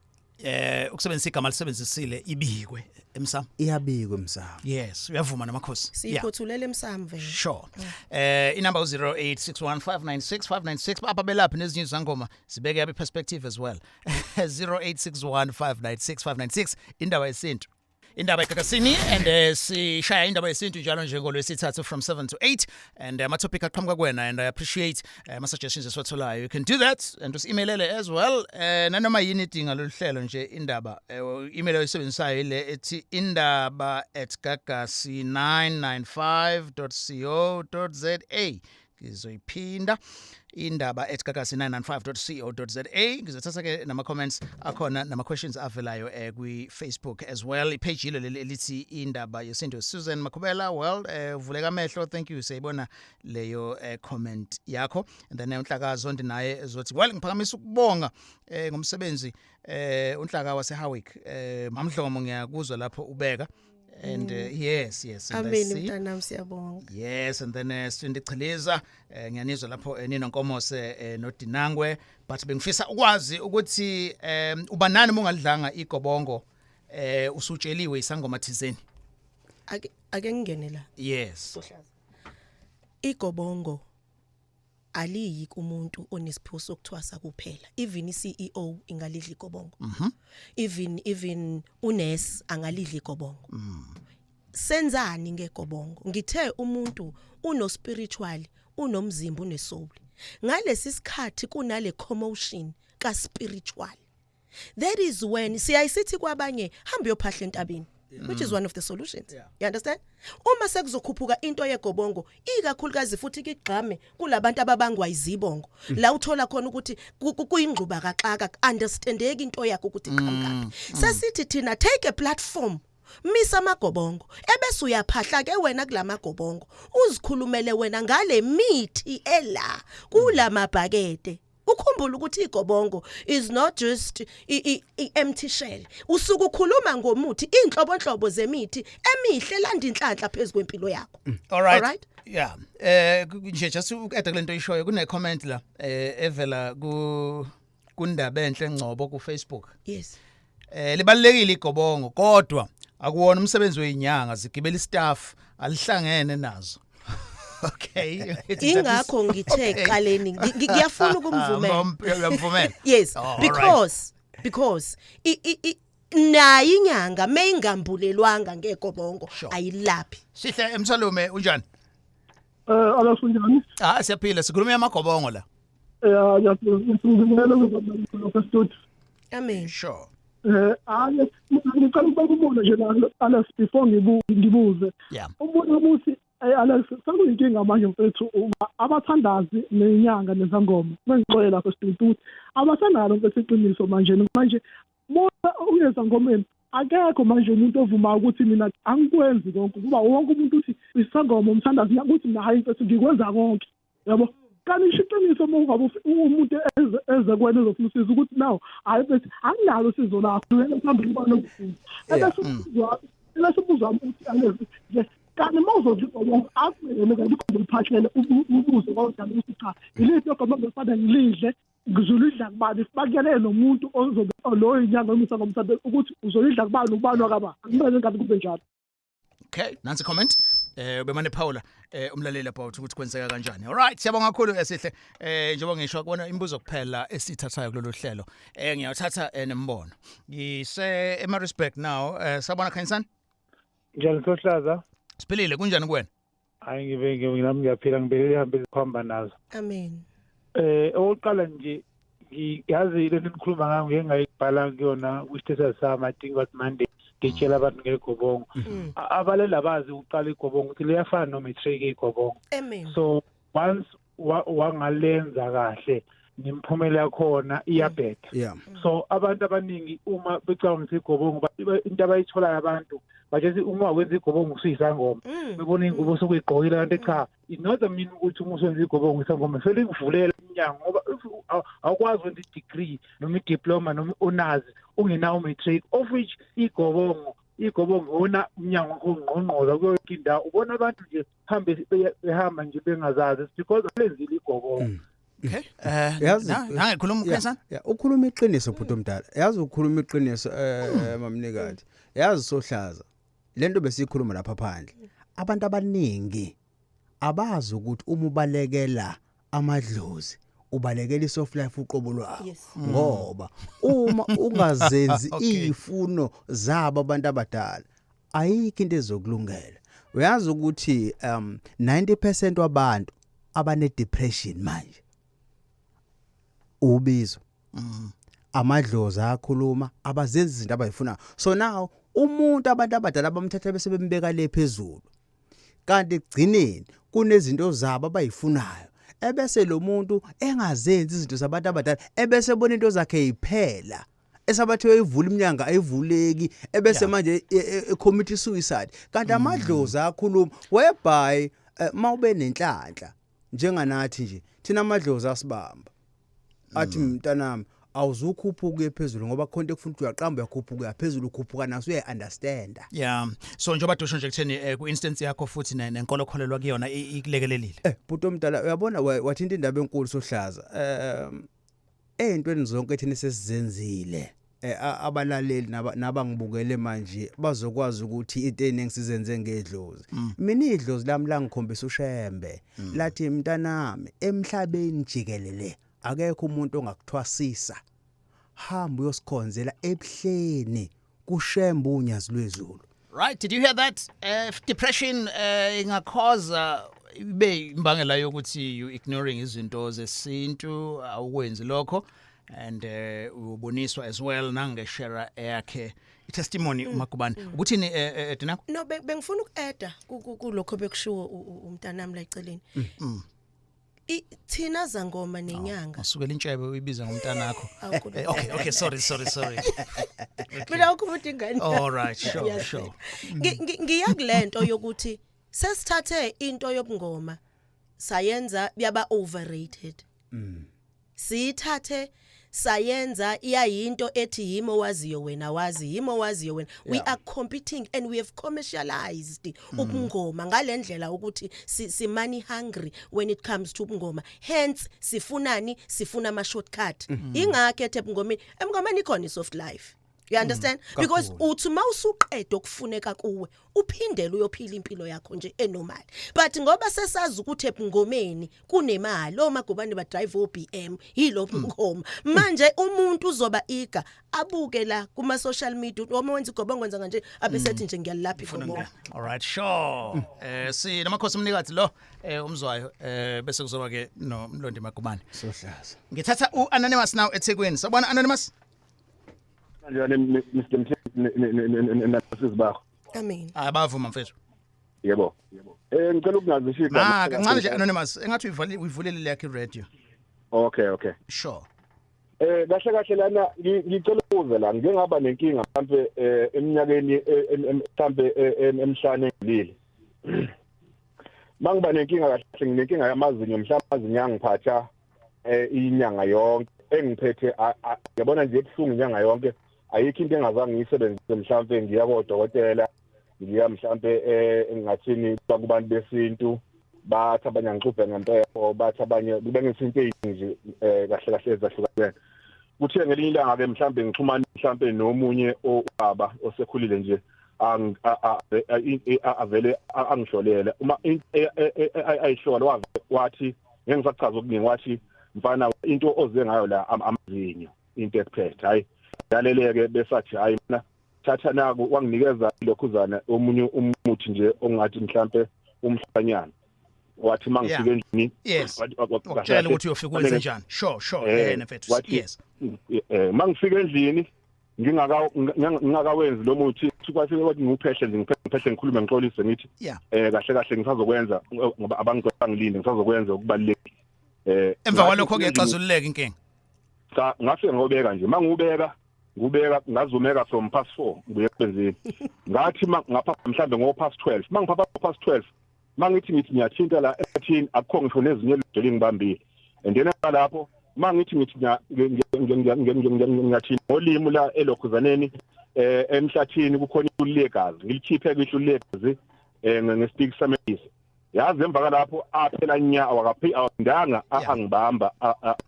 Ukusebenzisa igama lisebenzisile ibikwe emsamo. Iyabikwe emsamo. Yes, uyavuma namakhosi. Siphothulele emsamo vele. Sure. Inamba 0861596596 ababelaphi nezinye izangoma sibeke yabe perspective as well. 0861596596 indaba yesintu. Indaba ekakasini and sishaya indaba yesintu njalo njengolwesithathu from 7 to 8 and my topic aqhamuka kuwena and I appreciate my suggestions esiwatholayo. You can do that and usimelele as well. Nanoma yini idinga loluhlelo nje indaba email oyisebenzisayo ile ethi indaba@gagasi995.co.za. Ngizoyiphinda indaba@gagasi995.co.za. Ngizothatha ke nama comments akhona nama questions avelayo kwi Facebook as well. Ipage ile elithi indaba yesintu. Susan Makubela, well, uvuleka amehlo, thank you. Sayibona leyo comment yakho. And then uNhlakazo ndinaye ezothi well ngiphakamisa ukubonga ngomsebenzi uNhlaka wase Hawick. Mamhlomo ngiyakuzwa lapho ubeka. And yes and ameni mntanami siyabonga. Yes and then Sindi Cheleza ngiyanizwa lapho ninonkomose noDinangwe but bengifisa ukwazi ukuthi uba nani mongalidlanga igobongo usutsheliwe isangoma thizeni. Ake ngingene la. Yes. Sohlaza. Igobongo aliyi kumuntu onesipho sokuthwasa kuphela. Even iCEO ingalidla igobongo. Even unesi angalidla igobongo. senzani ngegobongo ngithe umuntu uno spiritual unomzimba unesoul ngalesi sikhathi kunale commotion ka spiritual that is when siyayisithi kwabanye hamba yophahla entabeni which is one of the solutions you understand uma sekuzokhuphuka into yegobongo ikakhulukazi futhi kigqame kulabantu ababangwa izibongo la uthola khona ukuthi kuyingquba kaxaka understandeki into yakho ukuthi iqhamuka sesithi thina take a platform misa amagobongo ebese uyaphahla ke wena kulamagobongo uzikhulumele wena ngale mithi ela kulamabhakede ukhumbula ukuthi igobongo is not just empty shell usuku ukhuluma ngomuthi inhlobonhlobo zemithi emihle landa inhlanhla phezulu kwempilo yakho all right yeah nje just ukade kulento ishoyo kune comment la evela kundaba enhle engcobo ku Facebook yes libalulekile igobongo kodwa akuwona umsebenzi weinyanga zigibela istaff alihlangene nazo okay ingakho ngithe qaleni ngiyafuna ukumvumela uyamvumela yes because nayi inyanga mayingambulelwanga ngegobongo ayilaphi sihle emsalume unjani alafunjani siyaphila sikhuluma amagobongo la ngiyafuna ukuzobona amen sure ngicela ukubona nje la Alex before ngibuze umuntu obuthi Alex sekuyinkinga manje mfethu abathandazi nenyanga nezangoma mengixolela lapho studio abasanalo ngesiqiniso manje bona uyeza ngomeni akekho manje umuntu ovuma ukuthi mina angikwenzi konke kuba wonke umuntu uthi isangoma umthandazi ukuthi mina hayi mfethu ngikwenza konke yabo kanti isiqiniso mongabe umuntu eze kwena uzofuna ukuthi nawo hayi bethi anginalo sizo lakho wena phambili bani ukufuza ebese ubuzwa ukuthi Alex kanti mawuzothi ngobonke akumele kanti ukuphathele ubuzo kwawudala ukuthi cha iliphi ogoma ngifana ngilidle ngizolidla kubani bakuyele nomuntu ozobe lo inyanga omisa ngomthathe ukuthi uzolidla kubani ubani wakaba akumele ngathi kube njalo okay nansi comment bemane Paula umlaleli about ukuthi kwenzeka kanjani all right siyabonga kakhulu esihle njengoba ngisho kubona imibuzo kuphela esithathayo kulolu hlelo ngiyawuthatha nembono ngise eMaritzburg now sabona Khanyisani njalo sohlaza siphilile kunjani kuwena hayi nginami ngiyaphila ngibelele ihambe zikhomba nazo amen oqala nje ngiyazi lento nikhuluma ngayo ngengayibhala kuyona kwistatus sami I think what Monday ngitshela abantu ngegobongo abalela bazi uqala igobongo ukuthi liyafana nomatric igobongo amen so once wangalenza kahle nimphumela yakhona iyabhetha so abantu abaningi uma becabanga igobongo into abayithola abantu bathi uma wenza igobongo usuyisangoma bebona ingubo sokuyigqokile kanti cha it not mean ukuthi uma usenza igobongo isangoma vele kuvulela iminyango ngoba awukwazi ukwenza i-degree noma i-diploma noma honors ungenawo matric of which igobongo wona umnyango ongqongqoza kuyo yonke indawo ubona abantu nje behamba nje bengazazi because lenzile igobongo okay yazi nangikhuluma Khanyisani ukhuluma iqiniso bhuti omdala yazi ukhuluma iqiniso mamnikati yazi sohlaza lento besikhuluma lapha phandle abantu abaningi abazi ukuthi uma ubalekela amadlozi ubalekela isoft life uqobo lwawo ngoba uma ungazenzi izifuno zabo abantu abadala ayikho into ezokulungela uyazi ukuthi 90% wabantu abane depression manje ubizo amadlozi ayakhuluma abazenzi izinto abayifuna so now umuntu abantu abadala bamthatha bese bembeka le phezulu kanti egcineni kunezinto zabo abayifunayo ebese lo muntu engazenzi izinto zabantu abadala ebese bona into zakhe iphela esabathe uyivula iminyango ayivuleki ebese manje commit suicide kanti amadlozi ayakhuluma whereby mawube nenhlanhla njenganathi nje thina amadlozi asibamba athi mntanami awuzukhuphuka phezulu ngoba khonto ekufuna ukuthi uyaqamba uyakhuphuka phezulu ukhuphuka naso uyaunderstand so njoba dosho nje kutheni ku instance yakho futhi nenkolo kholelwa kuyona ikulekelelile bhuti omdala uyabona wathinta indaba enkulu sohlaza eyintweni zonke thina sesizenzile abalaleli nabangibukele manje bazokwazi ukuthi into eningi sizenze ngedlozi mina idlozi lami la ngikhombisa ushembe lathi mntanami emhlabeni jikelele akekho umuntu ongakuthwasisa hamba uyosikhonzela ebuhleni kushembe unyazi lwezulu Right, did you hear that? Depression ingakhoza ibe imbangela yokuthi you ignoring izinto zesintu awukwenzi lokho and uboniswa as well nangeshare yakhe testimony uMagubane ukuthini Dinako? No bengifuna ukueda kulokho bekushiwo umntanami la eceleni. Thina zangoma nenyanga. Asukela intshebe uyibiza ngomntanakho. Okay, sorry. Mina ukubuthi ngani? All right, sure. Ngiyakulento yokuthi sesithathe into yobungoma sayenza yaba overrated. Sithathe sayenza iyayinto ethi yimo waziyo wena we are competing and we have commercialized ubungoma ngalendlela ukuthi si money hungry when it comes to ubungoma, hence sifuna ama shortcut. Ingakho ethe ebungomeni ikhona soft life. You understand? Because uthi mawusuqeda okufuneka kuwe uphindele uyophila impilo yakho nje enormal. But ngoba sesazi ukuthi ebungomeni kunemali oMagubane ba drive OBM yilo bungoma. Manje umuntu uzoba iga abuke la kuma social media uma wenza igobongo ngenza nje abesethi nje ngiyalapha igobongo. All right, sure. Si namakhosi umnikazi lo umzwayo bese kuzoba ke no Mlondi Magubane. Sohlaza. Ngithatha uAnonymous now eThekwini. Sabona Anonymous? Njani Mr. Mthembu Amen. Abavuma mfethu. Yebo. Ngicela ukungazishisa. Kancane nje Anonymous engathi uyivulele yakhe radio. Okay. Sure. Kahle lana ngicela ukuze la ngingaba nenkinga mhlambe eminyakeni mhlambe emhlane engilile. Mangiba nenkinga kahle nginenkinga yamazinyo mhlawumbe amazinyo angiphatha inyanga yonke engiphethe yabona nje ebhlungu inyanga yonke ayikho into engazange ngiyisebenzise mhlawumbe ngiya kodokotela ngiya mhlawumbe engathini kubantu besintu bathi abanye ngixubhe ngempepho bathi abanye bengisinto ezinje kahle ezahlukene kuthe ngelinye ilanga ke mhlawumbe ngixhumana mhlawumbe nomunye obaba osekhulile nje avele angihlolela uma ayihlola wathi ngengisachaza okuningi wathi mfana into oze ngayo la amazinyo into ekuphethe hayi yaleleke besathi hayi mina thatha naku wanginikeza lokhuzana omunye umuthi nje ongathi mhlambe umhlanyana wathi mangifike endlini yes wakutshela ukuthi uyofika wenze njani sure mfethu yes mangifike endlini ngingakawenzi lo muthi kwathi ngiphehle nje ngiphehle ngikhulume ngixolise ngithi kahle ngisazokwenza ngoba abantu bangilinde ngisazokwenza ukubalulekile emva kwalokho kuyexazululeka inkinga ngafike ngobeka nje mangubeka ngazumeka from past 4 ngibuye kwenzeni ngathi ngapha mhlambe ngo past 12 mangiphapha past 12 mangithi ngiyathinta la ethi akukho ngisho nezinye lideli ngibambile andena lapho mangithi ngiyathi ngolimi la elokhuzaneni emhlathini kukhona ilegazi ngilikhiphe kwisho legazi ngespeak samesi yazi emva lapho aphela nya awakaphi awandanga angibamba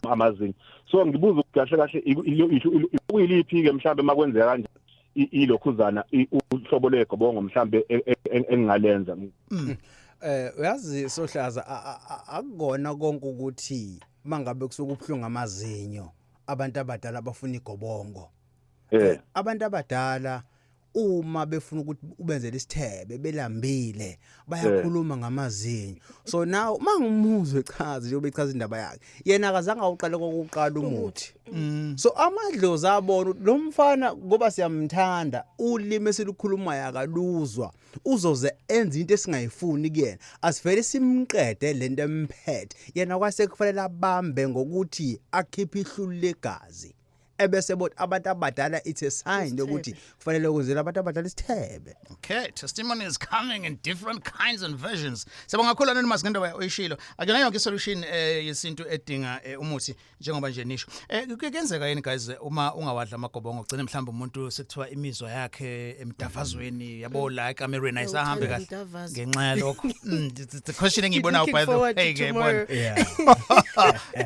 amazinyo so ngibuza kahle uyiliphi ke mhlambe makwenzeka kanje ilokhuzana uhlobo legobongo mhlambe engingalenza uyazi Sohlaza akukona konke ukuthi mangabe kusukubhlunga amazinyo abantu abadala abafuna igobongo abantu abadala uma befuna ukuthi ubenzele isithebe belambile bayakhuluma ngamazinyo so now mangimuzwe echaza njengoba echaza indaba yakhe yena akazange awuqale kokuqala umuthi so amadlozi abona lo mfana ngoba siyamthanda ulimi esilukhuluma yakaluzwa uzoze enza into esingayifuni kuyena asivele simqede lento emphethe yena kwase kufanele abambe ngokuthi akhiphe ihlulu legazi ebese bot abantu abadala it's a sign ukuthi kufanele ukuzela abantu abadala isithebe. Okay, testimony is coming in different kinds and versions. Sebonga kakhulu Anonymous ngendaba oyishilo. Akena yonke solution yesintu edinga umuthi njengoba nje nisho. Kuyenzeka yini guys uma ungawadla amagobongo ugcine mhlawumbe umuntu sekuthiwa imizwa yakhe emdavazweni yabo la ekamerweni ayisahambe kahle ngenxa yalokho. The question engiyibona by the way ke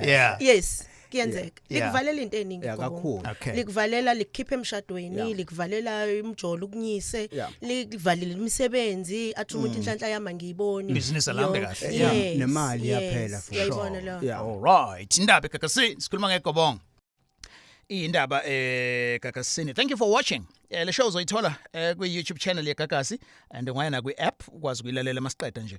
yeah. Yes. Kuyenzeka likuvalela into eningi kakhulu likuvalela likhiphe emshadweni likuvalela imjolo ukunyise likuvalela imisebenzi athi umuntu inhlanhla yama ngiyiboni business alambe kahle nemali yaphela for sure all right indaba eGagasini sikhuluma ngegobongo indaba eGagasini. Thank you for watching. le show uzoyithola kwi YouTube channel yeGagasi and ungayena kwi app ukwazi ukuyilalela masiqeda nje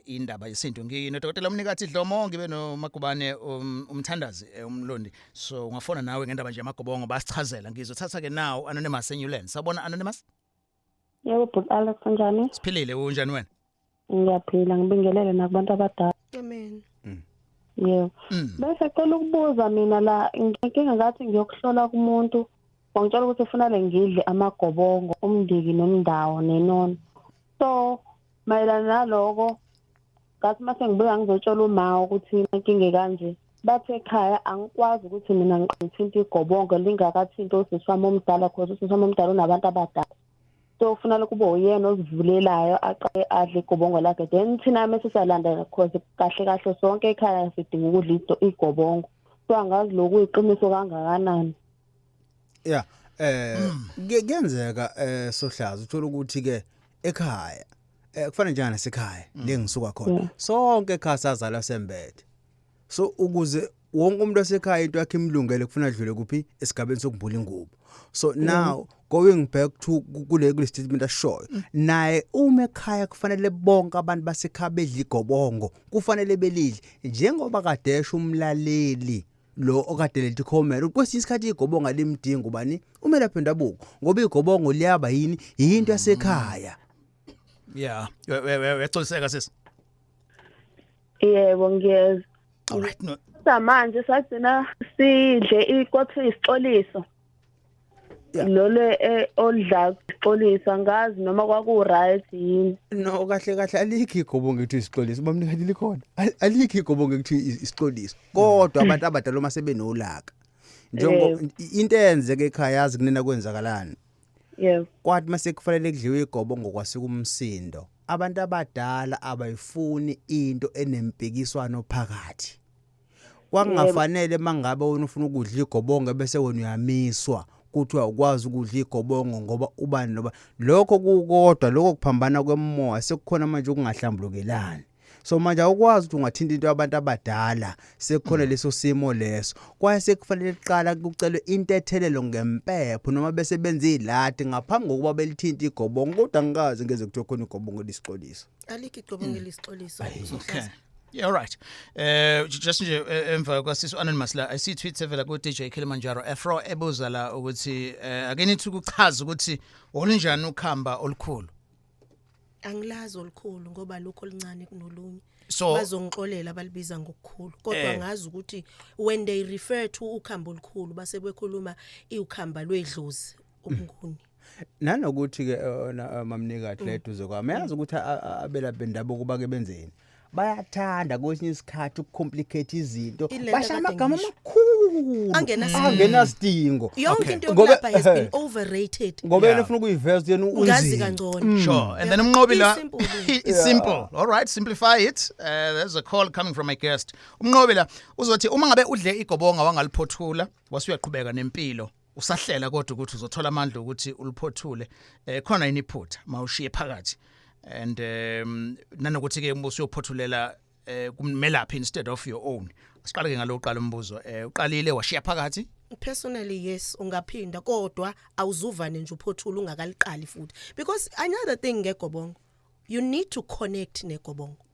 indaba yesintu. Nginodokotela umnikazi Dlomo, ngibe noMagubane umthandazi umlondi. So ungafona nawe ngendaba nje amagobongo basichazela. Ngizothatha ke now Anonymous eNewland. Sabona Anonymous? Yebo bhuti Alex kanjani? Siphilile unjani wena? Ngiyaphila ngibingelele nakubantu abadala. Amen. Yebo. Bese cela ukubuza mina la inkinga ngathi ngiyokuhlola kumuntu. Ngicela ukuthi ufunale ngidle amagobongo, umndiki nomndawo nenona. So mayelana naloko ngathi mase ngibuya ngizotshela uma ukuthi inkinga kanje. Bathe ekhaya angikwazi ukuthi mina ngithinta igobongo lingakathinta usisi wami omdala because usisi wami omdala unabantu abadala. So ufunala kube uyena ozivulelayo aqale adle igobongo lakhe then thina mase siyalandela because kahle sonke ekhaya sidinga ukudla igobongo. So angazi lokhu iqiniso kangakanani. Yeah, kuyenzeka Sohlaza uthola ukuthi ke ekhaya kufana njana sekhaya lengisuka khona sonke ekhaya sazalwa sembethe. So ukuze wonke umuntu osekhaya into yakhe imlungele kufuna adlule kuphi esigabeni sokubhula ingubo. So now going back to kule statement ashoyo naye uma ekhaya kufanele bonke abantu basekhaya bedla igobongo kufanele belidle njengoba kadesha umlaleli lo okade lethi comment kwesinye isikhathi igobongo limdinga ubani umele aphendabuko ngoba igobongo liyaba yini into yasekhaya. Yeah, uyacoseka sisi. Yebo ngiyeza. Alright, no. Samanje sagcina sidle ikothe isixoliso. Lole odla isixoliso ngazi noma kwaku right yini. No kahle alikho igobongo ethi isixoliso bamnikadi likhona. Alikho igobongo ethi isixoliso. Kodwa abantu abadala uma sebenolaka. Njengo into eyenzeke ekhaya yazi kunena kwenzakalana. Yebo. Kwathi mase kufanele kudliwe igobongo kwasikumsindo. Abantu abadala abayifuni into enempikiswano phakathi. Kwangafanele mangabe wena ufuna ukudla igobongo bese wena uyamiswa kuthiwa ukwazi ukudla igobongo ngoba ubani noba lokho kukodwa lokho kuphambana kwemoya sekukhona manje ukungahlambulukelani. So manje ukwazi ukuthi ungathinta into yabantu abadala sekukhona leso simo leso kwaye sekufanele iqala kucelwe intethelelo ngempepho noma bese benza ilati ngaphambi kokuba belithinta igobongo kodwa ngikaze ngeze kuthi khona igobongo lisixoliso. Alikho igobongo lisixoliso. Okay. Yeah, all right. Just nje emva kwasiso Anonymous la I see tweets evela ku DJ Kilimanjaro Afro ebuza la ukuthi ake nithi ukuchaza ukuthi olinjani ukhamba olukhulu. Angilazi olukhulu ngoba lokho lincane kunolunye. So bazongixolela abalibiza ngokukhulu kodwa ngazi ukuthi when they refer to ukhamba olukhulu base bekhuluma iukhamba lwedlozi ubunguni. Nanokuthi ke mamnikati leduze kwami yazi ukuthi abelapha indaba kuba ke benzeni. Bayathanda kwesinye isikhathi ukucomplicate izinto basha amagama amakhulu angena sidingo yonke into yokulapha has been overrated ngoba yena ufuna ukuyiveza yena ungazi kangcono sure and then umnqobela it's simple all right simplify it there's a call coming from my guest umnqobela uzothi uma ngabe udle igobonga wangaliphothula wasuyaqhubeka nempilo usahlela kodwa ukuthi uzothola amandla ukuthi uliphothule khona yini iphutha mawushiye phakathi and nanokuthi ke umbuso uyophotulela kumelaphi instead of your own. Siqale ke ngaloqala umbuzo uqalile washiya phakathi. Personally yes ungaphinda kodwa awuzuvane nje uphothula ungakaliqali futhi because another thing ngegobongo you need to connect negobongo.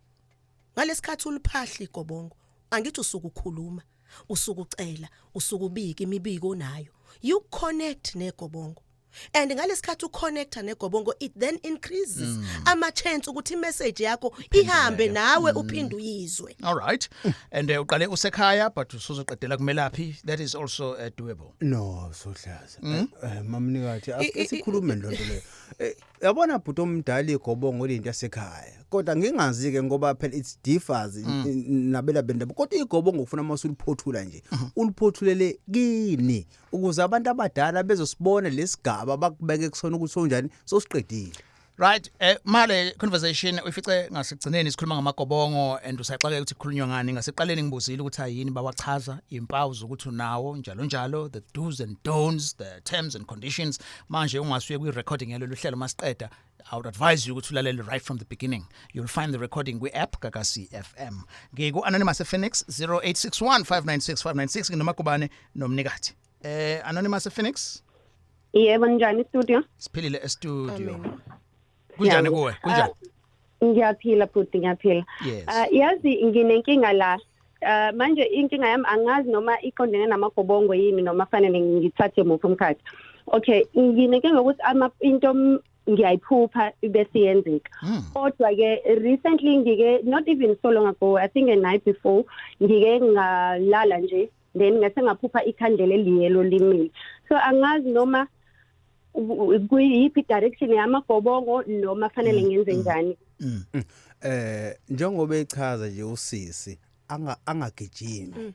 Ngalesikhathi uliphahla igobongo angithi usukukhuluma usukucela usukubika imibiko nayo you connect negobongo. And ngalesikhathi uconnecta negobongo it then increases ama chance ukuthi imessage yakho ihambe nawe uphinde uyizwe. All right. And uqale usekhaya but usuzoqedela kumelaphi that is also doable. No Sohlaza. Mamnikati asikhulume lonto leyo. Yabona bhuti omdala igobongo lento yasekhaya. Kodwa ngingazi ke ngoba phela it differs nabela bendaba kodwa igobongo ufuna masuliphothula nje. Uliphothulele kini ukuze abantu abadala bezosibona lesigaba bakubeke kusona ukuthi sonjani sosiqedile. Right, male conversation uyifice ngasigcineni sikhuluma ngamagobongo and usaxaka ukuthi kukhulunywa ngani ngaseqaleni ngibuzile ukuthi ayini bawachaza impawu zokuthi unawo njalo the do's and don'ts the terms and conditions manje ungasuye kwi recording yalo hlelo masiqeda I would advise you to lalele right from the beginning. You'll find the recording kwi app Gagasi FM. Ngeke Anonymous Phoenix 0861 596 596 nginomagubane nomnikati. Anonymous Phoenix Yebo, njani studio? Siphilile e-studio. Amen. Kunjani kuwe? Kunjani? Ngiyaphila futhi ngiyaphila. Yes. Yazi nginenkinga la. Manje inkinga yami angazi noma iqondene namagobongo yini noma fanele ngithathe muphi umkhathi. Okay, nginenkinga ukuthi into ngiyayiphupha bese yenzeka. Kodwa ke recently not even so long ago, I think a night before, ngike ngalala nje, then ngase ngaphupha ikhandlela eliyelo limile. So angazi noma kuyiphi direction yamagobongo noma fanele ngenze njani. Njengoba echaza nje usisi angagijimi.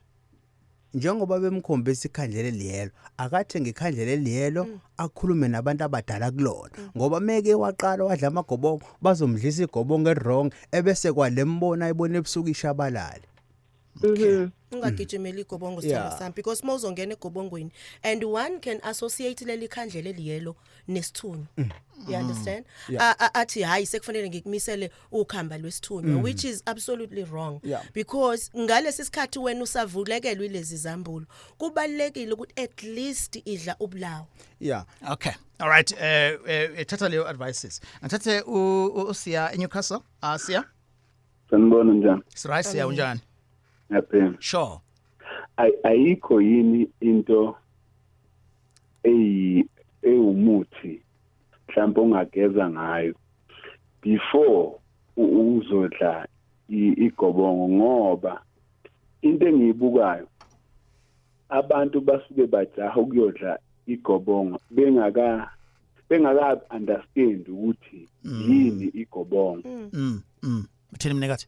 Njengoba bemkhombisa ikhandlela eliyelo, akathe ngekhandlela eliyelo akhulume nabantu abadala kulona. Ngoba meke waqala wadla amagobongo bazomdlisa igobongo errong ebese kwalembona ayibona ebusuku ishabalala. Ungagijimela igobongo sithando sami because mawuzongena egobongweni and one can associate leli khandlela eliyelo nesithunyo. You understand? Athi hayi sekufanele ngikumisele ukhamba lwesithunyo, which is absolutely wrong. Because ngalesi sikhathi wena usavulekelwe ilezi zambulo kubalulekile ukuthi at least idla ubulawo. Okay. All right. Thatha leyo advices. Ngithathe uSiya eNewcastle. Siya. Sanibona njani? Right, Siya unjani? Happy. Sure. Ayikho yini into umuthi mhlawumbe ongageza ngayo before uzodla igobongo, ngoba into engiyibukayo abantu basuke bajaha ukuyodla igobongo bengaka understand ukuthi yini igobongo. Uthini mnikathi?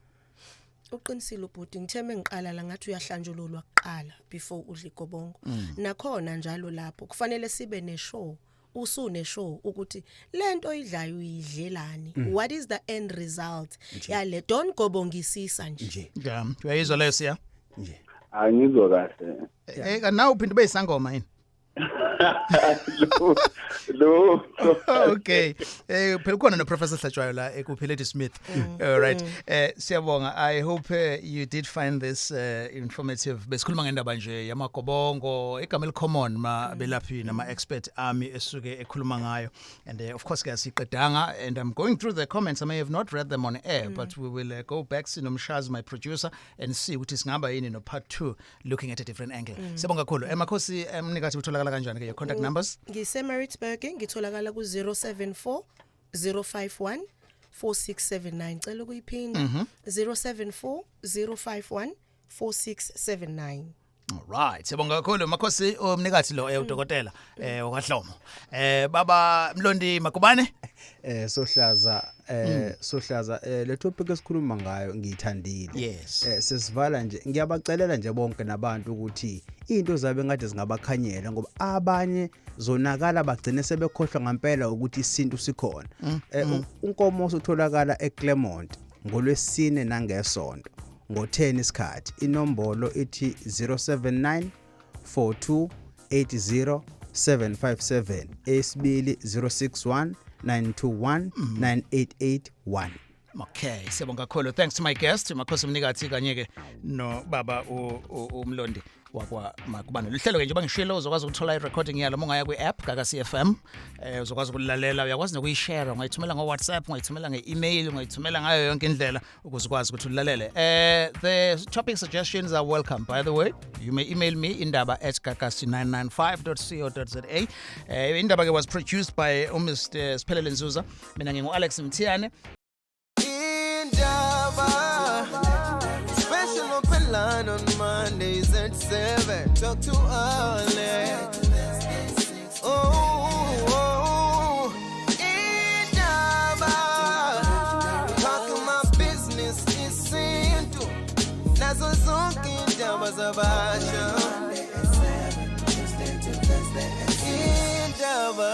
Uqinisile ubhuti, ngitheme ngiqala la ngathi uyahlanjululwa kuqala before udla igobongo. Nakhona njalo lapho kufanele sibe neshow, usune show ukuthi lento idlayo uyidlelani. What is the end result? Yale don't gobongisisa nje. Uyayizwa leyo Siya? Nje. Angizwa kahle. Nawe uphinde bayisangoma yini? No. Okay. Phela khona no Professor Hlatshwayo la eKupheleti Smith. All right. Siyabonga. I hope you did find this informative. Besikhuluma ngendaba nje yamagobongo, igama elicommon ma belaphi nama expert army esuke ekhuluma ngayo. And of course kuyasiqedanga, and I'm going through the comments. I may have not read them on air, but we will go back to Nomshazi, my producer, and see what is ngaba yini no part 2 looking at a different angle. Siyabonga kakhulu. Emakhosi mnikathi utholakala kanjani ke your contact numbers? Ngise-Maritzburg ngitholakala ku-074 051 4679. Cela ukuyiphinda 074 051 4679. Alright, siyabonga kakhulu makhosi umnikathi lo udokotela wakwaHlomo. Baba Mlondi Makubane Sohlaza le topic esikhuluma ngayo ngiyithandile. Yes. Sesivala nje ngiyabacelela nje bonke nabantu ukuthi into zabe ngade zingabakhanyela ngoba abanye zonakala bagcine sebekhohlwa ngempela ukuthi isintu sikhona. Unkomo usutholakala eClermont ngolwesine nangesonto ngo10 isikhathi. Inombolo ithi 079 42 80 757 esibili 061 921 9881. Okay, siyabonga kakhulu. Thanks to my guest, makhosi umnikathi kanye ke no baba uMlondi wakwa Makubane. Lihlelo ke njengoba ngishilo uzokwazi ukuthola i-recording yalo mongaya kwi-app Gagasi FM. Uzokwazi ukulalela, uyakwazi nokuyishare, ungayithumela ngo-WhatsApp, ungayithumela nge-email, ungayithumela ngayo yonke indlela ukuze ukwazi ukuthi ulalele. The topic suggestions are welcome, by the way. You may email me indaba@gagasi995.co.za. Indaba ke was produced by Mr. Spelele Nzuza. Mina ngingu-Alex Mthiane. Indaba, special open line on Mondays at 7. Talk to Alex. Oh, Indaba, talking my business Yesintu. Nazo zonke indaba zabasha. Indaba.